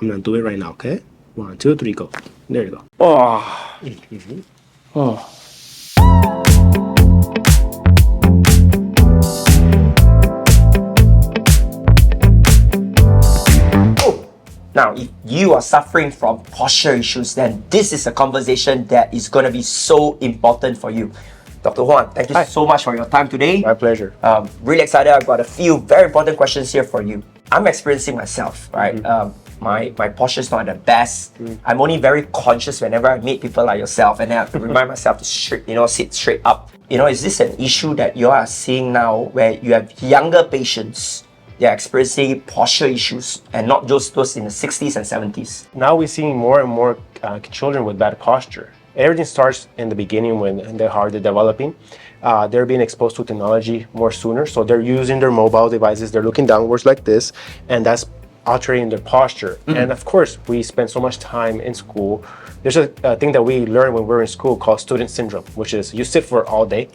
I'm gonna do it right now, okay? 1, 2, 3, go. There you go. Oh. Oh. Now, if you are suffering from posture issues, then this is a conversation that is going to be so important for you. Dr. Juan, thank you so much for your time today. My pleasure. Really excited. I've got a few very important questions here for you. I'm experiencing myself, right? My posture is not the best. I'm only very conscious whenever I meet people like yourself, and I have to remind myself to sit straight up. Is this an issue that you are seeing now where you have younger patients? They're experiencing posture issues, and not just those in the 60s and 70s. Now we're seeing more and more children with bad posture. Everything starts in the beginning when they're hardly developing. They're being exposed to technology more sooner, so they're using their mobile devices, they're looking downwards like this, and that's altering their posture. And of course, we spend so much time in school. There's a thing that we learn when we're in school called student syndrome, which is you sit for all day,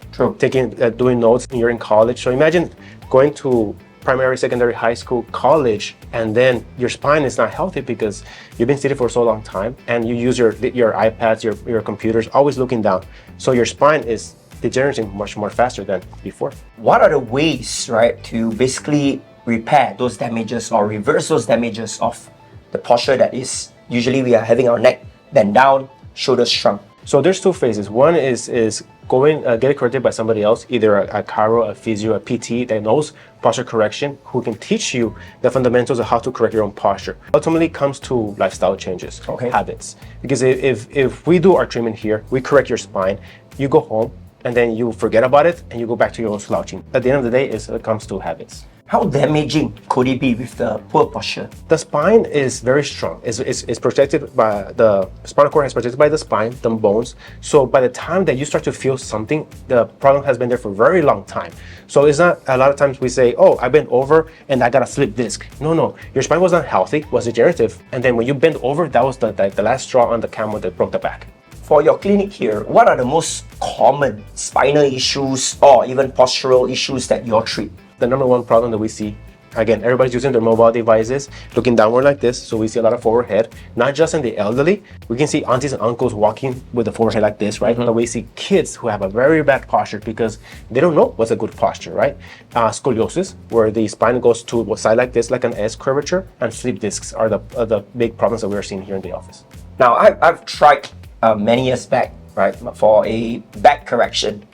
doing notes, and you're in college. So imagine going to primary, secondary, high school, college, and then your spine is not healthy because you've been sitting for so long time and you use your iPads, your computers, always looking down. So your spine is degenerating much more faster than before. What are the ways, right, to basically repair those damages or reverse those damages of the posture that is usually we are having our neck bent down, shoulders shrunk? So there's two phases. One is going get it corrected by somebody else, either a chiro, a physio, a PT that knows posture correction, who can teach you the fundamentals of how to correct your own posture. Ultimately comes to lifestyle changes, habits. Because if we do our treatment here, we correct your spine, you go home and then you forget about it and you go back to your own slouching. At the end of the day, it comes to habits. How damaging could it be with the poor posture? The spine is very strong. It's protected by the spinal cord, is protected by the spine, the bones. So by the time that you start to feel something, the problem has been there for a very long time. So it's not, a lot of times we say, oh, I bent over and I got a slip disc. No, your spine was not healthy, was degenerative. And then when you bent over, that was the last straw on the camel that broke the back. For your clinic here, what are the most common spinal issues or even postural issues that you all treat? The number one problem that we see, again, everybody's using their mobile devices, looking downward like this, so we see a lot of forward head, not just in the elderly. We can see aunties and uncles walking with the forward head like this, right? But we see kids who have a very bad posture because they don't know what's a good posture, right? Scoliosis, where the spine goes to one side like this, like an S curvature, and slip discs are the big problems that we're seeing here in the office. Now, I've tried many years back, right, for a back correction.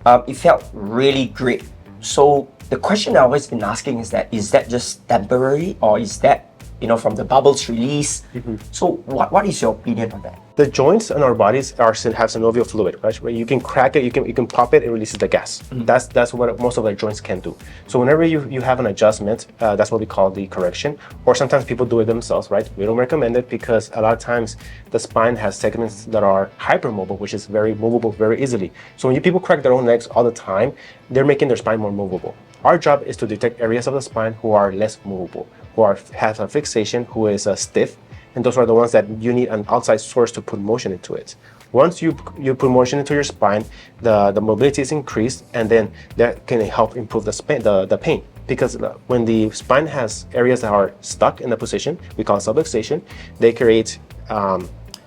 It felt really great. So the question I've always been asking is that just temporary, or is that, from the bubbles release? So what is your opinion on that? The joints in our bodies have synovial fluid, right? Where you can crack it, you can pop it, it releases the gas. That's what most of our joints can do. So whenever you have an adjustment, that's what we call the correction. Or sometimes people do it themselves, right? We don't recommend it because a lot of times the spine has segments that are hypermobile, which is very movable very easily. So when people crack their own necks all the time, they're making their spine more movable. Our job is to detect areas of the spine who are less movable, who have a fixation, who is stiff, and those are the ones that you need an outside source to put motion into it. Once you put motion into your spine, the mobility is increased, and then that can help improve the pain. Because when the spine has areas that are stuck in a position, we call subluxation, they create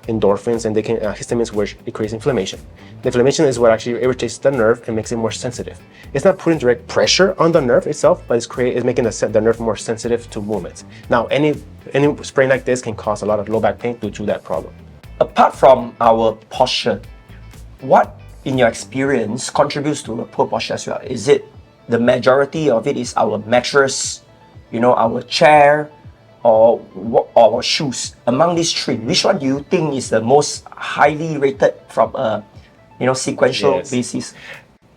endorphins and they can histamines, which it creates inflammation. The inflammation is what actually irritates the nerve and makes it more sensitive. It's not putting direct pressure on the nerve itself, but it's making the nerve more sensitive to movement. Now, any sprain like this can cause a lot of low back pain due to that problem. Apart from our posture, what in your experience contributes to a poor posture as well? Is it the majority of it is our mattress, our chair, or our shoes? Among these three, which one do you think is the most highly rated from a sequential basis?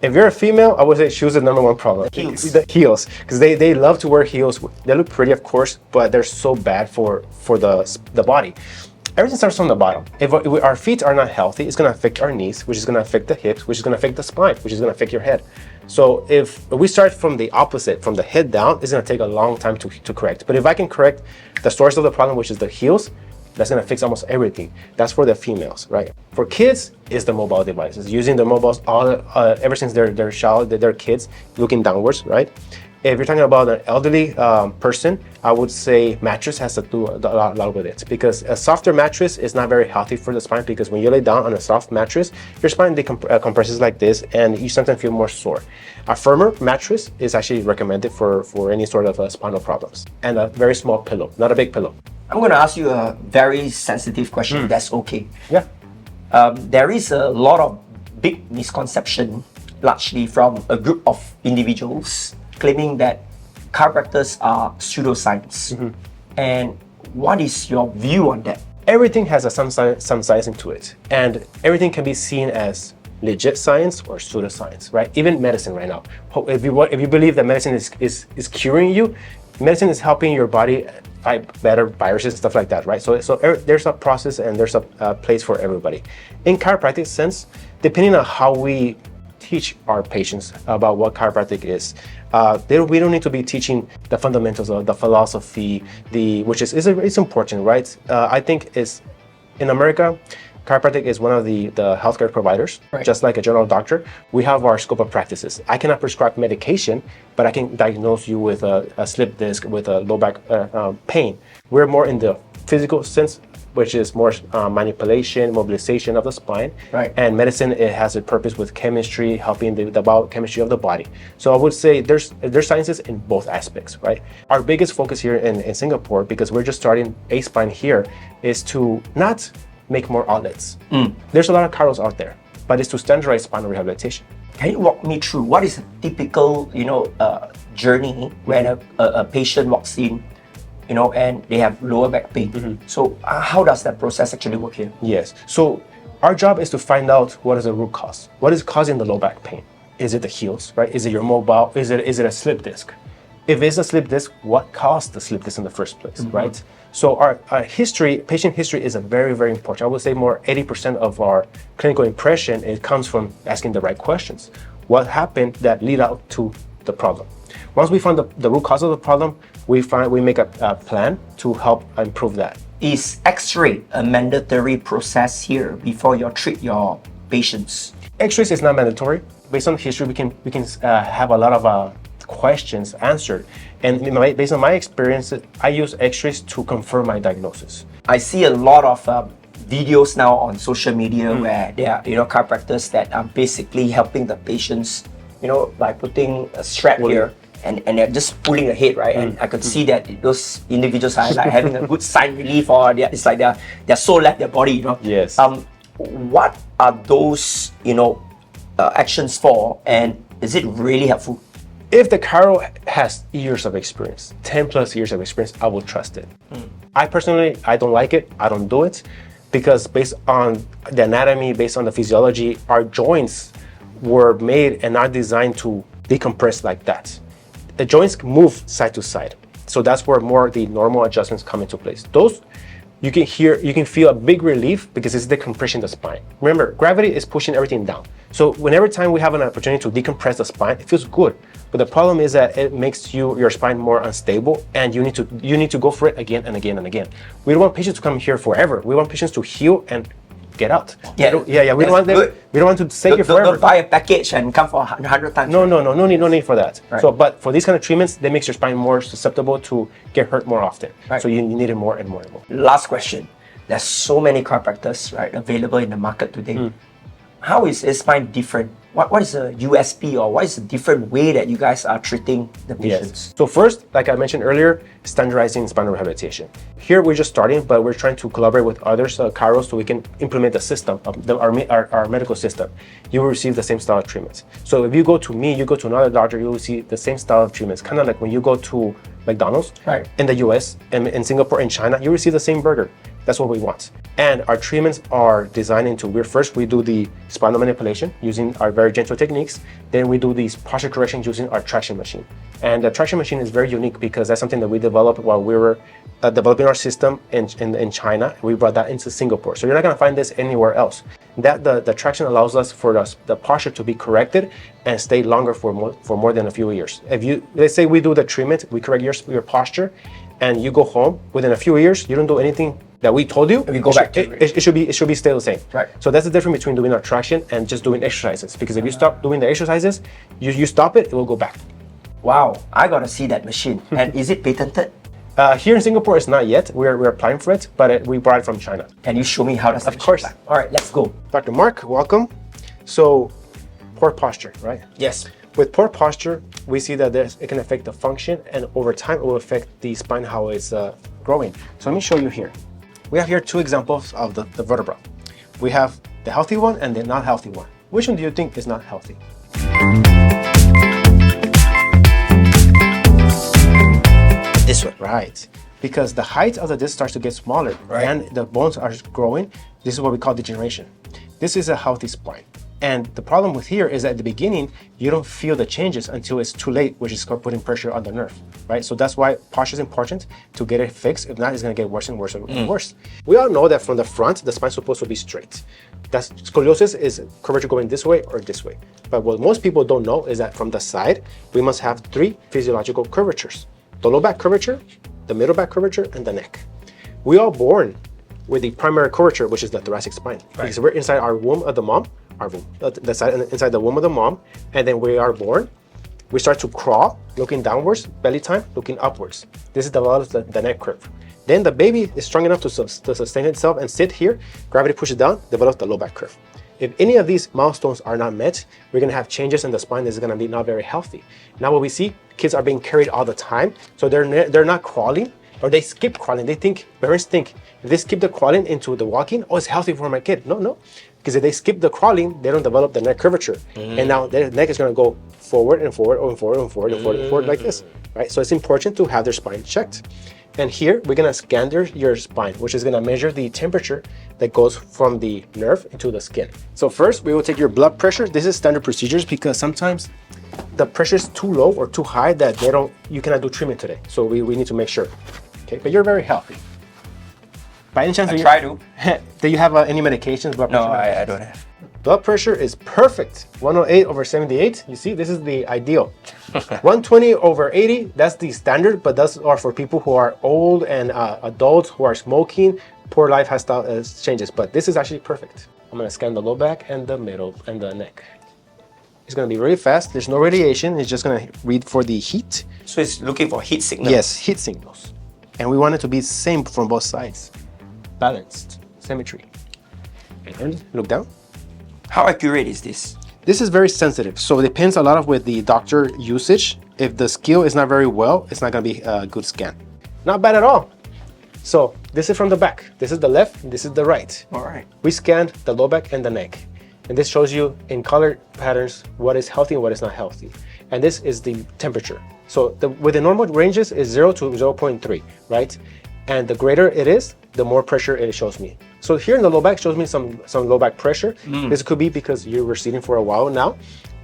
If you're a female, I would say shoes is the number one problem. The heels, because they love to wear heels. They look pretty, of course, but they're so bad for the body. Everything starts from the bottom. If our feet are not healthy, it's going to affect our knees, which is going to affect the hips, which is going to affect the spine, which is going to affect your head. So if we start from the opposite, from the head down, it's going to take a long time to correct. But if I can correct the source of the problem, which is the heels, that's going to fix almost everything. That's for the females, right? For kids, it's the mobile devices. Using the mobiles ever since they're kids, looking downwards, right? If you're talking about an elderly person, I would say mattress has to do a lot with it, because a softer mattress is not very healthy for the spine, because when you lay down on a soft mattress, your spine compresses like this and you sometimes feel more sore. A firmer mattress is actually recommended for any sort of spinal problems, and a very small pillow, not a big pillow. I'm going to ask you a very sensitive question. That's okay. Yeah. There is a lot of big misconception, largely from a group of individuals, claiming that chiropractors are pseudoscience. And what is your view on that? Everything has some science into it, and everything can be seen as legit science or pseudoscience, right? Even medicine right now. If you believe that medicine is curing you, medicine is helping your body fight better viruses, stuff like that, right? So there's a process and there's a place for everybody. In chiropractic sense, depending on how we teach our patients about what chiropractic is, we don't need to be teaching the fundamentals of the philosophy, which is important, right? I think in America, chiropractic is one of the healthcare providers, right. Just like a general doctor. We have our scope of practices. I cannot prescribe medication, but I can diagnose you with a slip disc, with a low back pain. We're more in the physical sense, which is more manipulation, mobilization of the spine. Right. And medicine, it has a purpose with chemistry, helping the biochemistry of the body. So I would say there's sciences in both aspects, right? Our biggest focus here in Singapore, because we're just starting ASPINE here, is to not make more outlets. There's a lot of chiros out there, but it's to standardize spinal rehabilitation. Can you walk me through what is a typical, journey when a patient walks in, and they have lower back pain? So how does that process actually work here? Yes. So our job is to find out what is the root cause. What is causing the low back pain? Is it the heels, right? Is it your mobile? Is it a slip disc? If it's a slip disc, what caused the slip disc in the first place, right? So our patient history is a very, very important. I would say more 80% of our clinical impression, it comes from asking the right questions. What happened that lead out to the problem? Once we find the root cause of the problem, we make a plan to help improve that. Is X-ray a mandatory process here before you treat your patients? X-rays is not mandatory. Based on history, we can have a lot of questions answered. And based on my experience, I use X-rays to confirm my diagnosis. I see a lot of videos now on social media where there are chiropractors that are basically helping the patients, by putting a strap here and they're just pulling the head, right? And I could see that those individuals are like having a good sign relief, or it's like their soul left their body, Yes. What are those actions for, and is it really helpful? If the chiro has years of experience, 10 plus years of experience, I will trust it. I personally, I don't like it. I don't do it because based on the anatomy, based on the physiology, our joints were made and are designed to decompress like that. The joints move side to side. So that's where more the normal adjustments come into place. Those, you can feel a big relief because it's the compression of the spine. Remember, gravity is pushing everything down. So whenever time we have an opportunity to decompress the spine, it feels good. But the problem is that it makes your spine more unstable, and you need to go for it again and again and again. We don't want patients to come here forever. We want patients to heal and get out. Yeah, We don't want them. We don't want to stay here forever. Don't buy a package and come for 100 times. No need for that. Right. So, but for these kind of treatments, they makes your spine more susceptible to get hurt more often. Right. So you need it more and more and more. Last question. There's so many chiropractors, right, available in the market today. How is spine different? What is the USP, or what is the different way that you guys are treating the patients? Yes. So first, like I mentioned earlier, standardizing spinal rehabilitation. Here we're just starting, but we're trying to collaborate with others, chiros, so we can implement the system, our medical system. You will receive the same style of treatments. So if you go to me, you go to another doctor, you will see the same style of treatments. Kind of like when you go to McDonald's, right, in the US, and in Singapore and China, you receive the same burger. That's what we want. And our treatments are designed into, we do the spinal manipulation using our very gentle techniques. Then we do these posture corrections using our traction machine. And the traction machine is very unique because that's something that we developed while we were developing our system in China. We brought that into Singapore. So you're not gonna find this anywhere else. That the traction allows us for the posture to be corrected and stay longer for more than a few years. Let's say we do the treatment, we correct your posture, and you go home, within a few years, you don't do anything that we told you, we go back to it should be still the same. Right. So that's the difference between doing our traction and just doing exercises. Because if you stop doing the exercises, you stop it, it will go back. Wow, I gotta see that machine. And is it patented? Here in Singapore, it's not yet. We're applying for it, but we brought it from China. Can you show me how does the machine course. work? All right, let's go. Dr. Mark, welcome. So, poor posture, right? Yes. With poor posture, we see that it can affect the function, and over time, it will affect the spine, how it's growing. So let me show you here. We have here 2 examples of the vertebra. We have the healthy one and the not healthy one. Which one do you think is not healthy? This one. Right. Because the height of the disc starts to get smaller, Right. and the bones are growing. This is what we call degeneration. This is a healthy spine. And the problem with here is at the beginning, you don't feel the changes until it's too late, which is putting pressure on the nerve, right? So that's why posture is important to get it fixed. If not, it's gonna get worse and worse and worse. We all know that from the front, the spine's supposed to be straight. That's scoliosis is curvature going this way or this way. But what most people don't know is that from the side, we must have 3 physiological curvatures. The low back curvature, the middle back curvature, and the neck. We are born with the primary curvature, which is the thoracic spine. Because we're inside our womb of the mom, inside the womb of the mom, and then we are born. We start to crawl, looking downwards, belly time, looking upwards. This is the neck curve. Then the baby is strong enough to sustain itself and sit here. Gravity pushes down, develops the low back curve. If any of these milestones are not met, we're gonna have changes in the spine that's gonna be not very healthy. Now what we see, kids are being carried all the time, so they're not crawling, or they skip crawling. Parents think, if they skip the crawling into the walking, oh, it's healthy for my kid. No. Because if they skip the crawling, they don't develop the neck curvature. And now their neck is gonna go forward and forward and forward and forward and forward and forward like this, right? So it's important to have their spine checked. And here, we're gonna scan your spine, which is gonna measure the temperature that goes from the nerve into the skin. So first, we will take your blood pressure. This is standard procedures because sometimes the pressure is too low or too high that you cannot do treatment today. So we need to make sure. Okay, but you're very healthy. By any chance, I try to. do you have any medications? Blood No, pressure? I don't have. Blood pressure is perfect. 108/78. You see, this is the ideal. 120/80, that's the standard, but those are for people who are old and adults who are smoking, poor lifestyle changes. But this is actually perfect. I'm gonna scan the low back and the middle and the neck. It's gonna be really fast. There's no radiation. It's just gonna read for the heat. So it's looking for heat signal. Yes, heat signals. And we want it to be same from both sides. Balanced, symmetry. And look down. How accurate is this? This is very sensitive, so it depends a lot with the doctor usage. If the skill is not very well, it's not gonna be a good scan. Not bad at all. So this is from the back. This is the left, and this is the right. All right. We scanned the low back and the neck. And this shows you in color patterns what is healthy and what is not healthy. And this is the temperature. So with the normal ranges is 0 to 0.3, right? And the greater it is, the more pressure it shows me. So here in the low back shows me some low back pressure. This could be because you were sitting for a while now,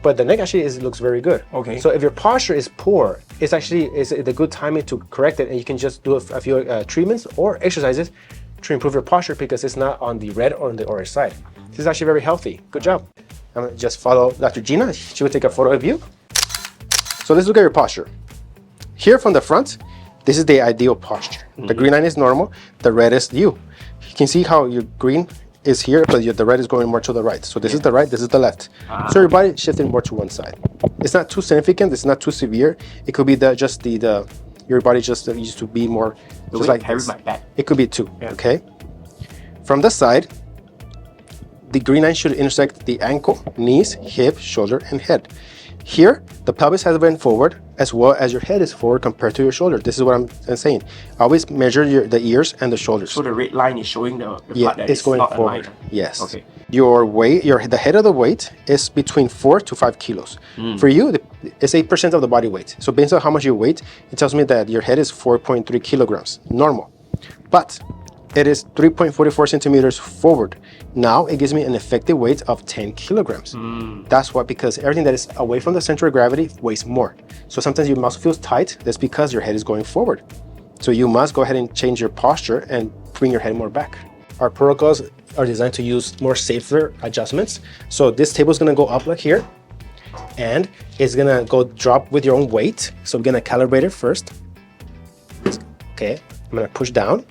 but the neck actually looks very good. Okay. So if your posture is poor, it's the good timing to correct it, and you can just do a few treatments or exercises to improve your posture because it's not on the red or on the orange side. This is actually very healthy. Good job. I'm gonna just follow Dr. Gina. She will take a photo of you. So let's look at your posture. Here from the front, this is the ideal posture. The green line is normal, the red is you. You can see how your green is here, but the red is going more to the right. So this is the right, this is the left. So your body shifting more to one side. It's not too significant, it's not too severe. It could be your body just used to be more just like carry this. my back. It could be two, okay? From the side, the green line should intersect the ankle, knees, hip, shoulder, and head. Here, the pelvis has been forward as well as your head is forward compared to your shoulder. This is what I'm saying. Always measure the ears and the shoulders. So the red line is showing the part that it's is going not forward. aligned. Yes. Okay. Your weight, the head of the weight is between 4 to 5 kilos. For you, it's 8% of the body weight. So based on how much you weight, it tells me that your head is 4.3 kilograms, normal. But it is 3.44 centimeters forward. Now it gives me an effective weight of 10 kilograms. That's what, because everything that is away from the center of gravity weighs more. So sometimes your muscle feels tight. That's because your head is going forward. So you must go ahead and change your posture and bring your head more back. Our protocols are designed to use more safer adjustments. So this table is gonna go up like here, and it's gonna go drop with your own weight. So we're gonna calibrate it first. Okay, I'm gonna push down,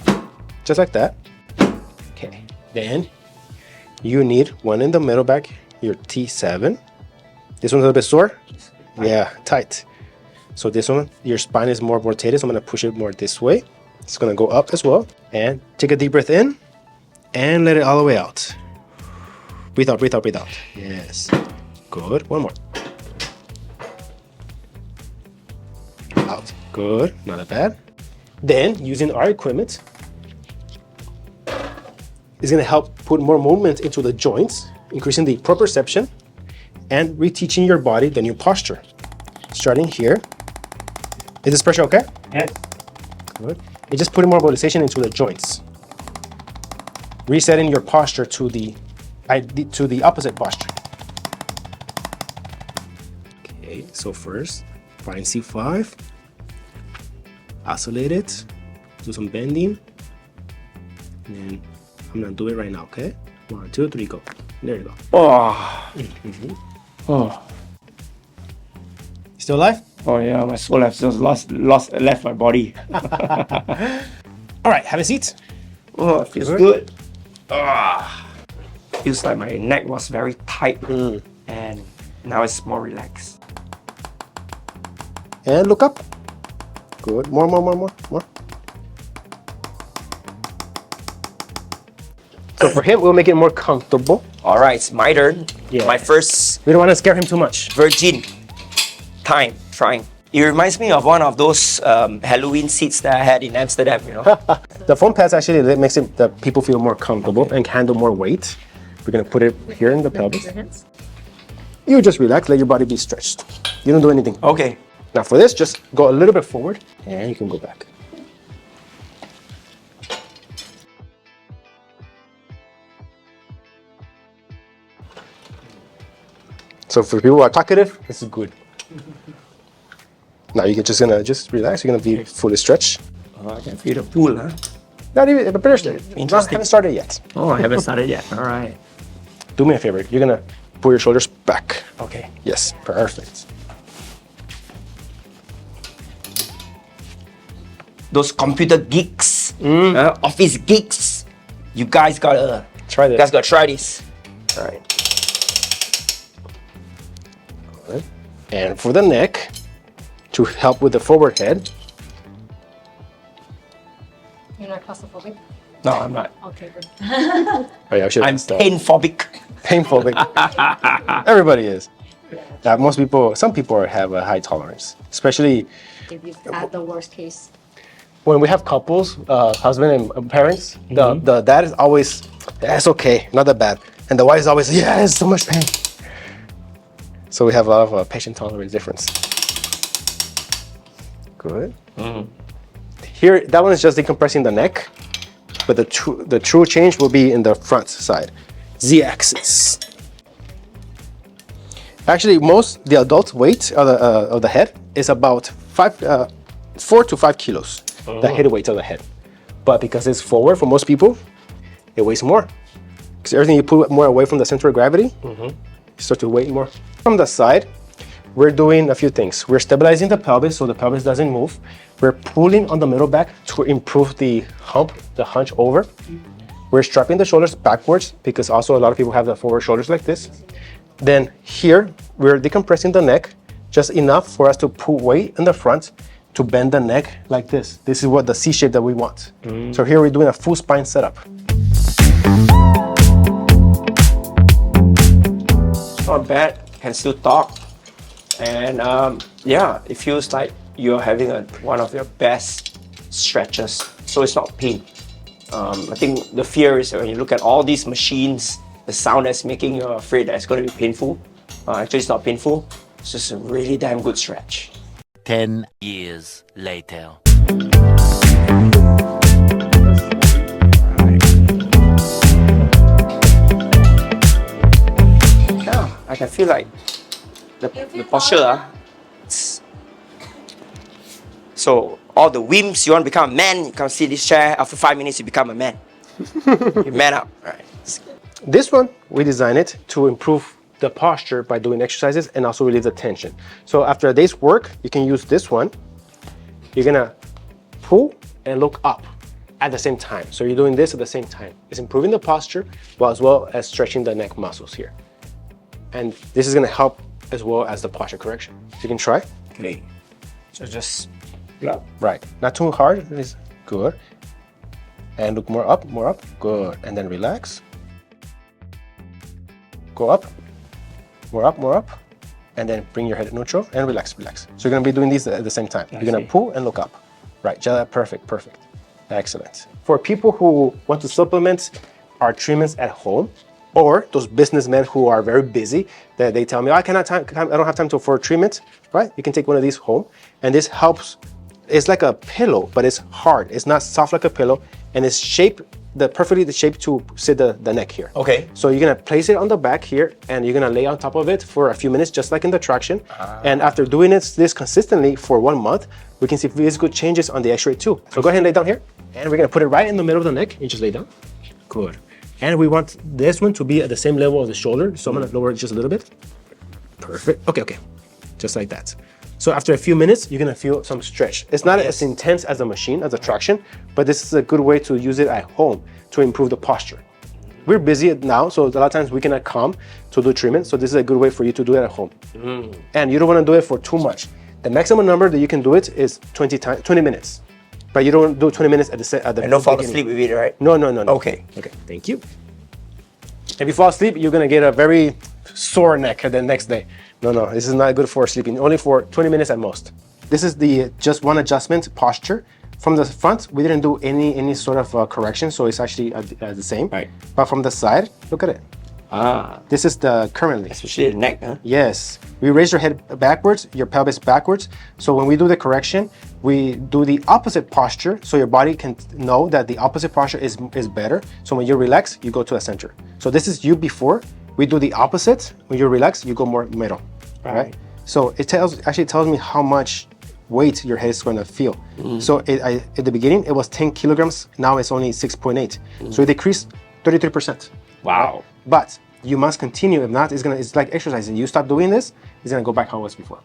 just like that. Okay, then you need one in the middle back, your T7. This one's a little bit sore. Yeah, tight. So this one, your spine is more rotated, so I'm gonna push it more this way. It's gonna go up as well. And take a deep breath in and let it all the way out. Breathe out, breathe out, breathe out. Yes. Good. One more. Out. Good. Not that bad. Then, using our equipment, is going to help put more movement into the joints, increasing the proprioception, and reteaching your body the new posture. Starting here. Is this pressure okay? Yes. Good. It's just putting more mobilization into the joints. Resetting your posture to the opposite posture. Okay, so first, find C5. Isolate it. Do some bending. And then I'm gonna do it right now, okay? 1, 2, 3, go. There you go. Oh. Oh. Still alive? Oh yeah, my soul has just left my body. All right, have a seat. Oh, it feels good. Feels like my neck was very tight and now it's more relaxed. And look up. Good. More. So for him, we'll make it more comfortable. All right, it's my turn. Yeah. My first We don't want to scare him too much. virgin time trying. It reminds me of one of those Halloween seats that I had in Amsterdam, you know. The foam pads actually makes the people feel more comfortable and handle more weight. We're gonna put it here in the pelvis. You just relax, let your body be stretched. You don't do anything. Okay. Now for this, just go a little bit forward and you can go back. So for people who are talkative, this is good. Now you're just gonna relax. You're gonna be fully stretched. Oh, I can feel the pool, huh? Not even, but interesting. Haven't started yet. Oh, I haven't started yet. All right. Do me a favor. You're gonna pull your shoulders back. Okay. Yes, perfect. Those computer geeks, office geeks, you guys gotta Try this. try this. All right. Good. And for the neck, to help with the forward head. You're not claustrophobic? No, I'm not. Okay, good. Oh, yeah, I should I'm have stopped. pain-phobic. Painful. Everybody is. Some people have a high tolerance, especially If you've had the worst case. when we have couples, husband and parents. The dad is always, that's okay, not that bad, and the wife is always, yeah, it's so much pain. So we have a lot of patient tolerance difference. Good. Here, that one is just decompressing the neck, but the true change will be in the front side, Z-axis. Actually, the adult weight of the head is about 4 to 5 kilos. The head weight of the head, but because it's forward for most people, it weighs more. Because everything you put more away from the center of gravity, you start to weigh more. From the side, we're doing a few things. We're stabilizing the pelvis so the pelvis doesn't move. We're pulling on the middle back to improve the hunch over. We're strapping the shoulders backwards because also a lot of people have the forward shoulders like this. Then here, we're decompressing the neck just enough for us to put weight in the front to bend the neck like this. This is what the C shape that we want. So here we're doing a full spine setup. Not bad. Can still talk. And yeah, it feels like you're having one of your best stretches. So it's not pain. I think the fear is when you look at all these machines, the sound that's making you afraid that it's going to be painful. Actually, it's not painful. It's just a really damn good stretch. 10 years later. Yeah, I can feel like the posture. So all the whims, you want to become a man, you come sit this chair. After 5 minutes, you become a man. You man up. Right. This one, we designed it to improve the posture by doing exercises and also relieve the tension. So after a day's work, you can use this one. You're gonna pull and look up at the same time. So you're doing this at the same time. It's improving the posture as well as stretching the neck muscles here. And this is gonna help as well as the posture correction. So you can try. Okay. So just Right. Not too hard. It's good. And look more up, more up. Good. And then relax. Go up. More up, more up. And then bring your head neutral and relax, relax. So you're gonna be doing these at the same time. You're gonna pull and look up. Right. Perfect, perfect. Excellent. For people who want to supplement our treatments at home, or those businessmen who are very busy, that they tell me, I don't have time for a treatment, right? You can take one of these home, and this helps. It's like a pillow, but it's hard. It's not soft like a pillow, and it's perfectly the shape to sit the neck here. Okay. So you're gonna place it on the back here, and you're gonna lay on top of it for a few minutes, just like in the traction. And after doing this consistently for 1 month, we can see physical changes on the X-ray too. So go ahead and lay down here, and we're gonna put it right in the middle of the neck. You just lay down. Good. And we want this one to be at the same level of the shoulder, so I'm gonna lower it just a little bit. Perfect. Okay. Just like that. So after a few minutes, you're gonna feel some stretch. It's not as intense as a machine, as a traction, but this is a good way to use it at home to improve the posture. We're busy now, so a lot of times we cannot come to do treatment, so this is a good way for you to do it at home. And you don't wanna do it for too much. The maximum number that you can do it is 20 minutes. But you don't do 20 minutes at the and don't fall beginning. asleep with it, right? No. Okay. Okay, thank you. If you fall asleep, you're gonna get a very sore neck the next day. No, this is not good for sleeping, only for 20 minutes at most. This is the just one adjustment posture. From the front, we didn't do any sort of correction, so it's actually the same. Right. But from the side, look at it. This is the currently. Especially the neck, huh? Yes. We raise your head backwards, your pelvis backwards. So when we do the correction, we do the opposite posture so your body can know that the opposite posture is better. So when you relax, you go to the center. So this is you before. We do the opposite. When you relax, you go more middle. Right? So it actually tells me how much weight your head is going to feel. So at the beginning, it was 10 kilograms. Now it's only 6.8. So it decreased 33%. Wow. But you must continue. If not, it's like exercising. You stop doing this, it's gonna go back how it was before.